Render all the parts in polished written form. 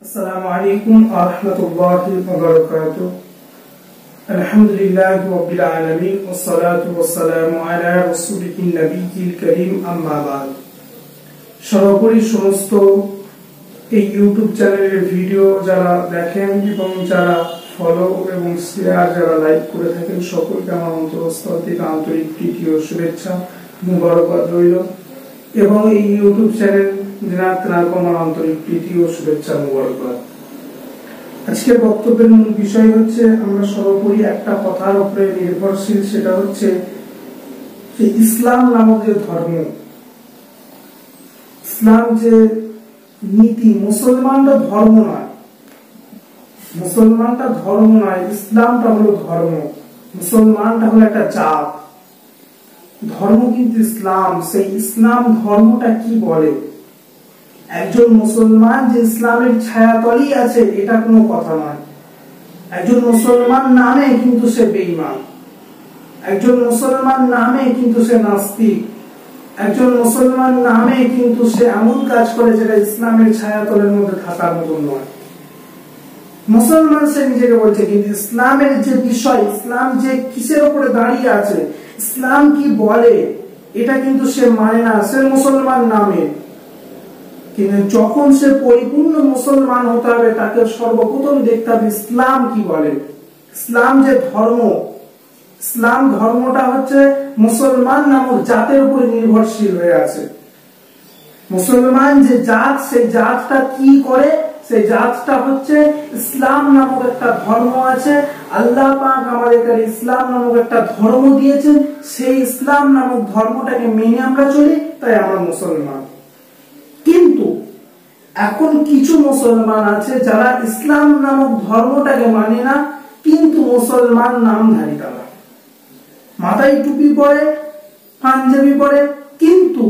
السلام عليكم ورحمة الله وبركاته. الحمد لله رب العالمين والصلاة والسلام على رسوله النبي الكريم أما بعد. সর্বোপরি সমস্ত এই ইউটিউব চ্যানেলের ভিডিও যারা দেখেন এবং যারা ফলো এবং শেয়ার যারা লাইক করে থাকেন সকলকে আমার অন্তরস্থল থেকে আন্তরিক প্রীতি ও শুভেচ্ছা মুবারকবাদ রইল এবং এই ইউটিউব চ্যানেল আমার আন্তরিক প্রীতি ও শুভেচ্ছা মুবারকবাদ। আজকের বক্তব্যের মূল বিষয় হচ্ছে আমরা সর্বোপরি একটা কথার উপরে নির্ভরশীল, সেটা হচ্ছে যে ইসলাম নামক যে ধর্ম, ইসলাম যে নীতি, মুসলমানটা ধর্ম নয়, মুসলমানটা ধর্ম নয়, ইসলামটা হলো ধর্ম। মুসলমানটা হলো একটা জাত, ধর্ম কিন্তু ইসলাম। সেই ইসলাম ধর্মটা কি বলে? একজন মুসলমান যে ইসলামের ছায়াতলেই আছে এটা কোনো কথা নয়। একজন মুসলমান নামে কিন্তু সে বেঈমান, একজন মুসলমান নামে কিন্তু সে নাস্তিক, একজন মুসলমান নামে কিন্তু সে এমন কাজ করে যেটা ইসলামের ছায়াতলের মধ্যে থাকার মতো নয়। মুসলমান সে নিজেকে বলছে, কিন্তু ইসলামের যে বিষয়, ইসলাম যে কিসের উপরে দাঁড়িয়ে আছে, ইসলাম কি বলে এটা কিন্তু সে মানে না। সে মুসলমান নামে, কিন্তু যখন সে পরিপূর্ণ মুসলমান হতে হবে তাকে সর্বপ্রথম দেখতে হবে ইসলাম কি বলে। ইসলাম যে ধর্ম, ইসলাম ধর্মটা হচ্ছে মুসলমান নামক জাতের উপরে নির্ভরশীল হয়ে আছে। মুসলমান যে জাত, সেই জাতটা কি করে? সেই জাতটা হচ্ছে ইসলাম নামক একটা ধর্ম আছে। আল্লাহ পাক আমাদেরকে ইসলাম নামক একটা ধর্ম দিয়েছেন, সেই ইসলাম নামক ধর্মটাকে মেনে আমরা চলি, তাই আমরা মুসলমান। কিন্তু এখন কিছু মুসলমান আছে যারা ইসলাম নামক ধর্মটাকে মানে না, কিন্তু মুসলমান নামধারী। তারা মাথায় টুপি পরে, পাঞ্জাবি পরে, কিন্তু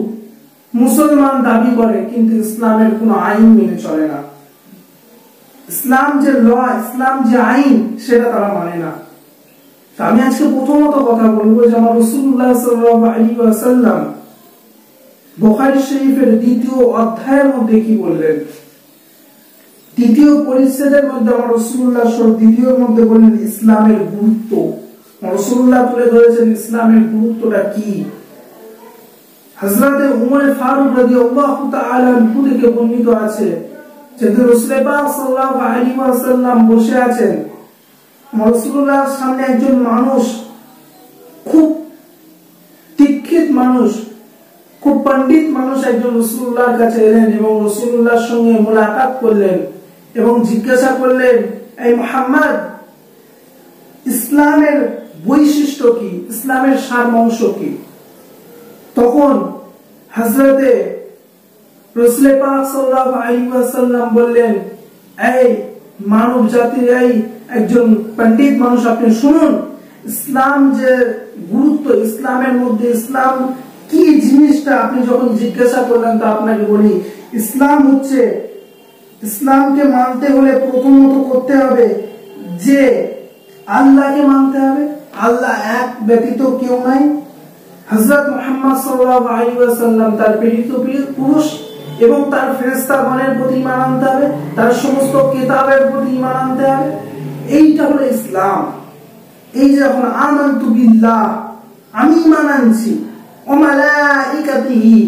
মুসলমান দাবি করে, কিন্তু ইসলামের কোনো আইন মেনে চলে না। ইসলাম যে ল, ইসলাম যে আইন, সেটা তারা মানে না। আমি আজকে প্রথমত কথা বলবো যে আমার রাসূলুল্লাহ সাল্লাল্লাহু আলাইহি ওয়াসাল্লাম বুখারী শরীফের দ্বিতীয় অধ্যায়ের মধ্যে কি বললেন। দ্বিতীয় পরিচ্ছেদের মধ্যে আমার রাসূলুল্লাহ দ্বিতীয়র মধ্যে বললেন ইসলামের গুরুত্ব। রাসূলুল্লাহ তুলে ধরেছেন ইসলামের গুরুত্বটা কি। হযরতে উমর ফারুক রাদিয়াল্লাহু তাআলা আনহু থেকে বর্ণিত আছে যে রাসূল পাক সাল্লাল্লাহু আলাইহি ওয়াসাল্লাম বসে আছেন, রাসূলুল্লাহর সামনে একজন মানুষ, খুব শিক্ষিত মানুষ, খুব পণ্ডিত মানুষ একজন রাসূলুল্লাহর কাছে এলেন এবং রাসূলুল্লাহর সঙ্গে মুলাকাত করলেন এবং জিজ্ঞাসা করলেন, এই মুহাম্মদ, ইসলামের বৈশিষ্ট্য কি, ইসলামের সারমংশ কি? তখন হযরতে রাসূল পাক সাল্লাল্লাহু আলাইহি ওয়াসাল্লাম বললেন, এই মানব জাতির এই একজন পণ্ডিত মানুষ, আপনি শুনুন, ইসলাম যে গুরুত্ব, ইসলামের মধ্যে ইসলাম কি জিনিসটা আপনি যখন জিজ্ঞাসা করলেন, তা আপনাকে বলি। ইসলাম হচ্ছে, ইসলামকে মানতে হলে প্রথমত করতে হবে যে আল্লাহকে মানতে হবে, আল্লাহ এক ব্যতীত কেউ নাই। হযরত মুহাম্মদ সাল্লাল্লাহু আলাইহি ওয়াসাল্লাম তার প্রেরিত পুরুষ এবং তার ফেরেশতাগণের প্রতি ঈমান আনতে হবে, তার সমস্ত কিতাবের প্রতি ঈমান আনতে হবে। এইটা হলো ইসলাম। এই যে যখন আমানতু বিল্লাহ, আমি ঈমান আনছি, ওয়া মালাইকাতিহি,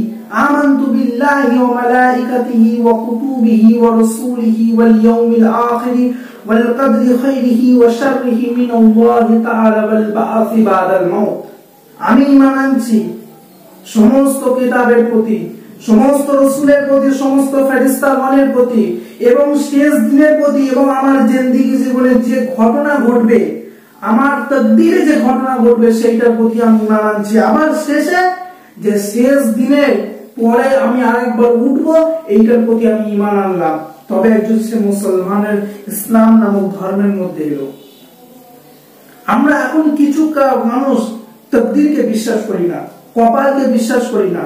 আমানতু বিল্লাহি ওয়া মালাইকাতিহি ওয়া কুতুবিহি ওয়া রাসূলিহি ওয়াল ইয়াউমিল আখির ওয়াল কদরি খাইরিহি ওয়া শাররিহি মিনাল্লাহি তাআলা ওয়াল বা'সি বাদাল মাউত। আমি ঈমান আনছি সমস্ত কিতাবের প্রতি, সমস্ত রাসূলের প্রতি, সমস্ত ফেরেশতাগণের প্রতি এবং শেষ দিনের প্রতি, এবং আমার জিন্দেগি জীবনে যে ঘটনা ঘটবে, আমার তাকদীরে যে ঘটনা ঘটবে, সেইটার প্রতি আমি ঈমান আনছি। আবার শেষে যে শেষ দিনের পরে আমি আরেকবার উঠবো, এইটার প্রতি আমি ঈমান আনলাম। তবে একজন সে মুসলমানের ইসলাম নামক ধর্মের মধ্যে এলো। আমরা এখন কিছু মানুষ তাকদীরকে বিশ্বাস করি না, কপালকে বিশ্বাস করি না,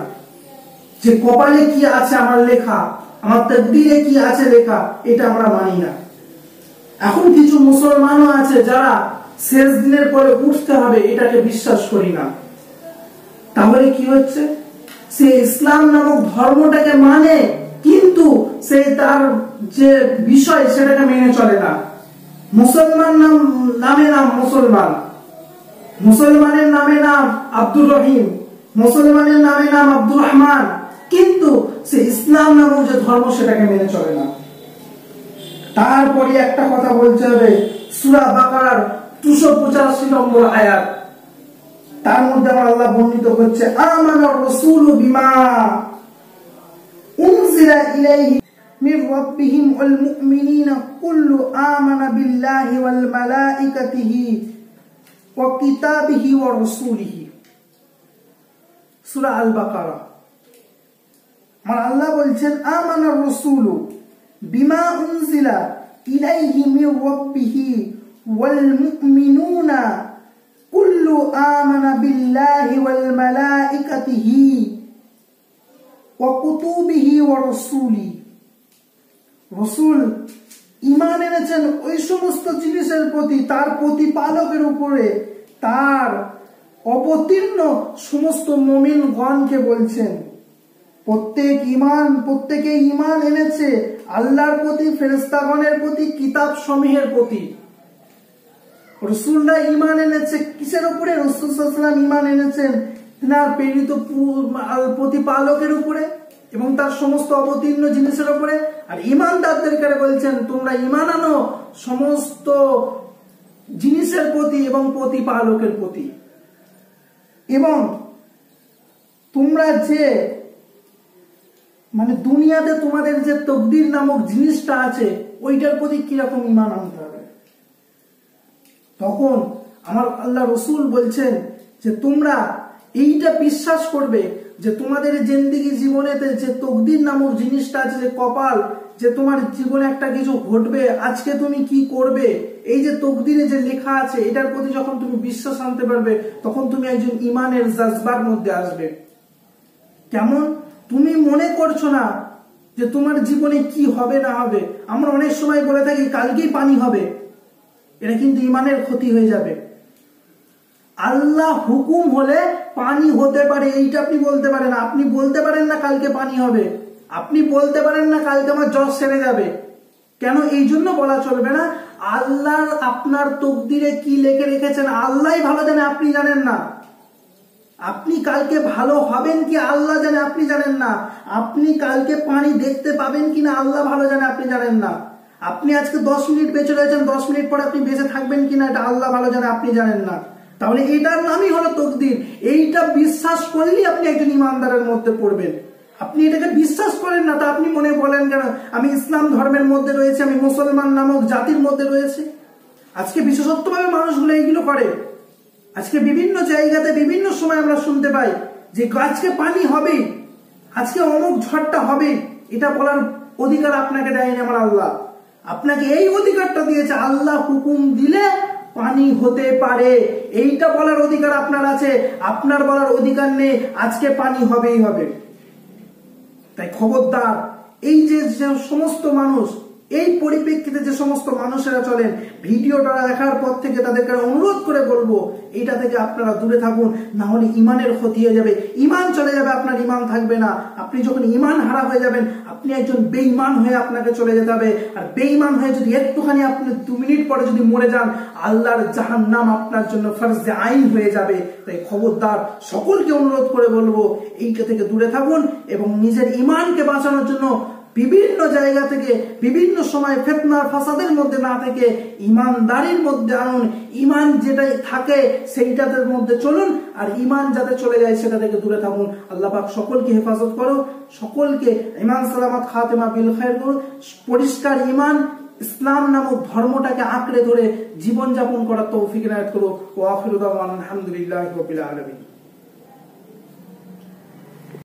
যে কপালে কি আছে আমার লেখা, আমার তাকদীরে কি আছে লেখা, এটা আমরা মানি না। এখন কিছু মুসলমানও আছে যারা শেষ দিনের পরে উঠতে হবে, এটাকে বিশ্বাস করি না। তাহলে কি হচ্ছে? সে ইসলাম নামক ধর্মটাকে মানে, কিন্তু সে তার যে বিষয় সেটাকে মেনে চলে না। মুসলমান নামে নাম মুসলমান, মুসলমানের নামে নাম আব্দুর রহিম, মুসলমানের নামে নাম আব্দুর রহমান, কিন্তু সে ইসলাম নামক যে ধর্ম সেটাকে মেনে চলে না। তারপরে একটা কথা বলতে হবে, সূরা বাকারার 285 নম্বর আয়াত, তার মধ্যে আমার আল্লাহ বর্ণিত করছে, আমানার রাসূলু বিমা উনজিলা ইলাইহি মির রাব্বিহিম ওয়াল মুমিনিনা কুল্লু আমানা বিল্লাহি ওয়াল মালাইকাতিহি ওয়া কিতাবিহি ওয়া রাসূলিহি। সূরা আল বাকারা। আমার আল্লাহ বলছেন, আমানার রাসূলু বিমা উনজিলা ইলাইহি মির রাব্বিহি ওয়াল মুমিনুনা কুল্লু আমানা বিল্লাহি ওয়াল মালাইকাতিহি ওয়া কুতুবিহি ওয়া রাসূলি। রাসূল ঈমান এনেছেন ওই সমস্ত জিনিসের প্রতি, তার প্রতিপালকের উপরে, তার অবতীর্ণ সমস্ত মুমিনগণকে বলছেন প্রত্যেকে ঈমান এনেছে আল্লাহর প্রতি, ফেরেশতাগণের প্রতি, কিতাব সমূহের প্রতি। রাসূলরা ঈমান এনেছে কিসের উপরে? রাসূল সাল্লাল্লাহু আলাইহি ওয়াসাল্লাম ঈমান এনেছেন তার প্রেরিত প্রতিপালকের উপরে এবং তার সমস্ত অবতীর্ণ জিনিসের উপরে। আর ঈমানদারদেরকে বলছেন তোমরা ঈমান আনো সমস্ত জিনিসের প্রতি এবং প্রতিপালকের প্রতি। এবং তোমরা যে দুনিয়াতে তোমাদের যে তকদির নামক জিনিসটা আছে ওইটার প্রতি কিরকম ঈমান আনতে হবে। তখন আমার আল্লাহ রাসূল বলছেন যে তোমরা এইটা বিশ্বাস করবে যে তোমাদের জিন্দেগি জীবনেতে যে তকদির নামক জিনিসটা আছে, যে কপাল, যে তোমার জীবনে একটা কিছু ঘটবে, আজকে তুমি কি করবে, এই যে তকদিরে যে লেখা আছে এটার প্রতি যখন তুমি বিশ্বাস আনতে পারবে তখন তুমি একজন ঈমানের জাজবার মধ্যে আসবে। কেমন? তুমি মনে করছো না যে তোমার জীবনে কি হবে না হবে। আমরা অনেক সময় বলে থাকি কালকেই পানি হবে, এটা কিন্তু ঈমানের ক্ষতি হয়ে যাবে। আল্লাহ হুকুম হলে পানি হতে পারে, এইটা আপনি বলতে পারেন। আপনি বলতে পারেন না কালকে পানি হবে, আপনি বলতে পারেন না কালকে আমার জ্বর সেরে যাবে। কেন? এই জন্য বলা চলবে না। আল্লাহ আপনার তকদিরে কি লিখে রেখেছেন আল্লাহই ভালো জানে, আপনি জানেন না। আপনি কালকে ভালো হবেন কি আল্লাহ জানে, আপনি জানেন না। আপনি কালকে পানি দেখতে পাবেন কিনা আল্লাহ ভালো জানে, আপনি জানেন না। আপনি আজকে 10 মিনিট বেঁচে রয়েছেন, 10 মিনিট পরে আপনি বেঁচে থাকবেন কিনা এটা আল্লাহ ভালো জানে, আপনি জানেন না। তাহলে এটার নামই হলো তকদির। এইটা বিশ্বাস করলেই আপনি একজন ইমানদারের মধ্যে পড়বেন। আপনি এটাকে বিশ্বাস করেন না, তা আপনি মনে বলেন কেন আমি ইসলাম ধর্মের মধ্যে রয়েছে, আমি মুসলমান নামক জাতির মধ্যে রয়েছে। আজকে বিশেষত্বভাবে মানুষগুলো এইগুলো করে। আজকে বিভিন্ন জায়গাতে বিভিন্ন সময় আমরা শুনতে পাই যে আজকে পানি হবে, আজকে অমুক ঝড়টা হবে। এটা বলার অধিকার আপনাকে দেয়নি আমার আল্লাহ, আপনাকে এই অধিকারটা দিয়েছে। আল্লাহ হুকুম দিলে পানি হতে পারে, এইটা বলার অধিকার আপনার আছে। আপনার বলার অধিকার নেই আজকে পানি হবেই হবে। তাই খবরদার, এই যে সমস্ত মানুষ, এই পরিপ্রেক্ষিতে যে সমস্ত মানুষেরা চলেন, ভিডিওটা দেখার পর থেকে তাদেরকে অনুরোধ করে বলবো এটা থেকে আপনারা দূরে থাকুন, না হলে ইমানের ক্ষতি হয়ে যাবে। ইমান চলে যাবে, আপনার ইমান থাকবে না। আপনি যখন ইমান হারা হয়ে যাবেন আপনি একজন বেঈমান হয়ে আপনাকে চলে যেতে হবে। আর বেঈমান হয়ে যদি একটুখানি আপনি 2 মিনিট পরে যদি মরে যান, আল্লাহর জাহান্নাম আপনার জন্য ফরজে আইন হয়ে যাবে। তাই খবরদার, সকলকে অনুরোধ করে বলবো এইটা থেকে দূরে থাকুন এবং নিজের ইমানকে বাঁচানোর জন্য বিভিন্ন জায়গা থেকে বিভিন্ন সময় ফিতনা ফাসাদের মধ্যে না থেকে ইমানদারির মধ্যে আনুন। ইমান যেটাই থাকে সেইটার মধ্যে চলুন, আর ইমান যাতে চলে যায় সেটা থেকে দূরে থাকুন। আল্লাহ পাক সকলকে হেফাজত করো, সকলকে ইমান সালামত খাতেমা বিল খায়র করো। পরিষ্কার ইমান ইসলাম নামক ধর্মটাকে আঁকড়ে ধরে জীবন যাপন করার তৌফিক ইনায়াত করো। ওয়া আখিরু দাওয়ানা আলহামদুলিল্লাহি রাব্বিল আলামিন।